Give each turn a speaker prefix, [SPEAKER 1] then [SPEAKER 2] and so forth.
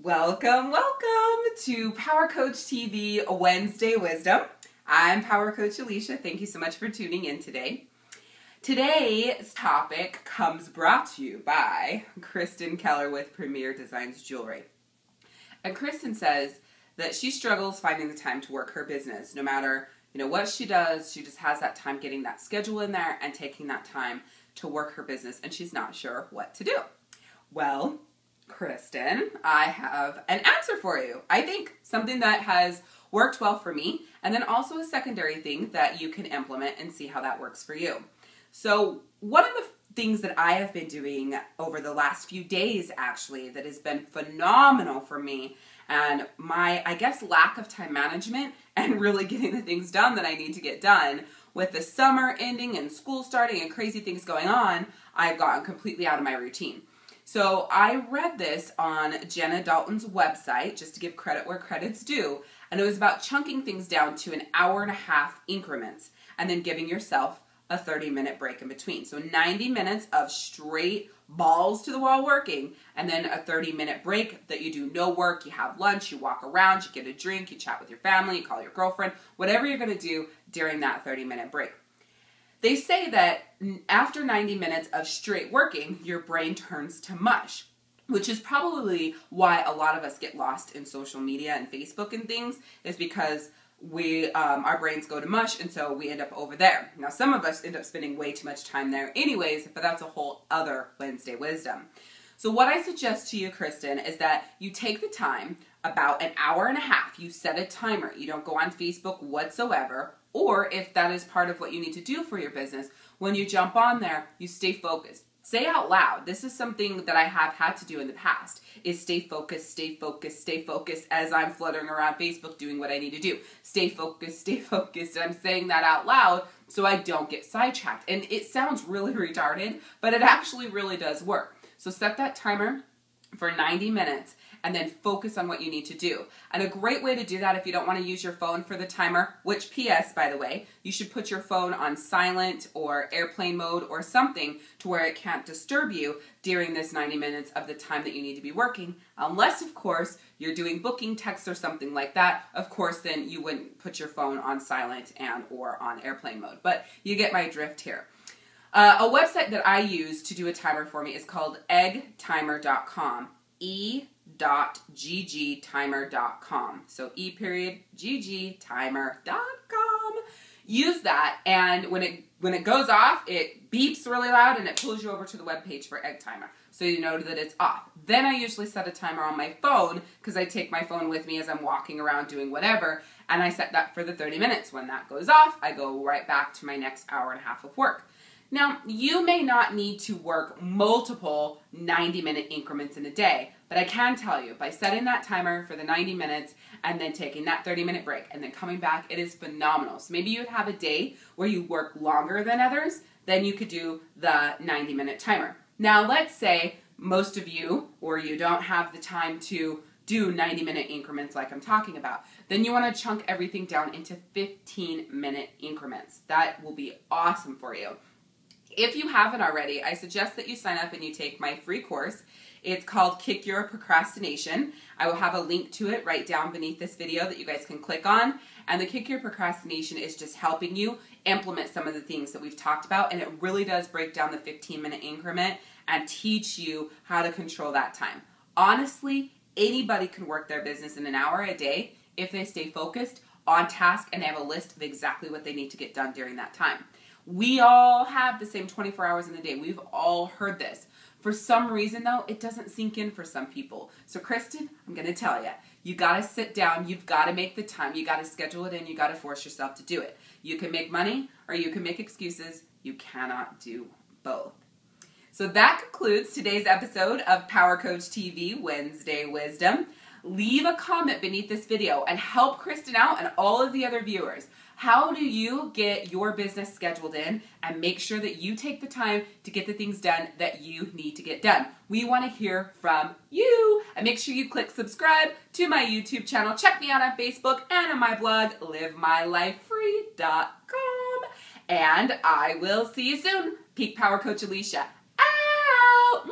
[SPEAKER 1] Welcome to Power Coach TV Wednesday Wisdom. I'm Power Coach Alishia. Thank you so much for tuning in today. Today's topic comes brought to you by Kristen Keller with Premier Designs Jewelry. And Kristen says that she struggles finding the time to work her business. No matter what she does, she just has that time getting that schedule in there and taking that time to work her business, and she's not sure what to do. Well, Kristen, I have an answer for you. I think something that has worked well for me, and then also a secondary thing that you can implement and see how that works for you. So one of the things that I have been doing over the last few days, actually, that has been phenomenal for me, and my, lack of time management and really getting the things done that I need to get done with the summer ending and school starting and crazy things going on, I've gotten completely out of my routine. So I read this on Jenna Dalton's website, just to give credit where credit's due, and it was about chunking things down to an hour-and-a-half increments and then giving yourself a 30-minute break in between. So 90 minutes of straight balls to the wall working, and then a 30-minute break that you do no work, you have lunch, you walk around, you get a drink, you chat with your family, you call your girlfriend, whatever you're going to do during that 30-minute break. They say that after 90 minutes of straight working, your brain turns to mush, which is probably why a lot of us get lost in social media and Facebook and things, is because our brains go to mush, and so we end up over there. Now, some of us end up spending way too much time there anyways, but that's a whole other Wednesday wisdom. So what I suggest to you, Kristen, is that you take the time, about an hour and a half, you set a timer. You don't go on Facebook whatsoever, or if that is part of what you need to do for your business, when you jump on there, you stay focused. Say out loud. This is something that I have had to do in the past, is stay focused, stay focused, stay focused as I'm fluttering around Facebook doing what I need to do. Stay focused, and I'm saying that out loud so I don't get sidetracked. And it sounds really retarded, but it actually really does work. So set that timer for 90 minutes and then focus on what you need to do. And a great way to do that, if you don't want to use your phone for the timer, which PS, by the way, you should put your phone on silent or airplane mode or something to where it can't disturb you during this 90 minutes of the time that you need to be working. Unless, of course, you're doing booking texts or something like that. Of course, then you wouldn't put your phone on silent and or on airplane mode. But you get my drift here. A website that I use to do a timer for me is called eggtimer.com. e.ggtimer.com. So e.ggtimer.com. Use that, and when it goes off, it beeps really loud and it pulls you over to the webpage for Egg Timer, so you know that it's off. Then I usually set a timer on my phone, because I take my phone with me as I'm walking around doing whatever, and I set that for the 30 minutes. When that goes off, I go right back to my next hour and a half of work. Now, you may not need to work multiple 90-minute increments in a day, but I can tell you, by setting that timer for the 90 minutes and then taking that 30-minute break and then coming back, it is phenomenal. So maybe you would have a day where you work longer than others, then you could do the 90-minute timer. Now, let's say most of you, or you don't have the time to do 90-minute increments like I'm talking about. Then you want to chunk everything down into 15-minute increments. That will be awesome for you. If you haven't already, I suggest that you sign up and you take my free course. It's called Kick Your Procrastination. I will have a link to it right down beneath this video that you guys can click on. And the Kick Your Procrastination is just helping you implement some of the things that we've talked about. And it really does break down the 15-minute increment and teach you how to control that time. Honestly, anybody can work their business in an hour a day if they stay focused, on task, and they have a list of exactly what they need to get done during that time. We all have the same 24 hours in the day. We've all heard this. For some reason, though, it doesn't sink in for some people. So, Kristen, I'm going to tell you, you got to sit down. You've got to make the time. You got to schedule it in. You got to force yourself to do it. You can make money or you can make excuses. You cannot do both. So that concludes today's episode of Power Coach TV Wednesday Wisdom. Leave a comment beneath this video and help Kristen out and all of the other viewers. How do you get your business scheduled in and make sure that you take the time to get the things done that you need to get done? We want to hear from you. And make sure you click subscribe to my YouTube channel. Check me out on Facebook and on my blog, livemylifefree.com. And I will see you soon. Peak Power Coach Alishia. Out!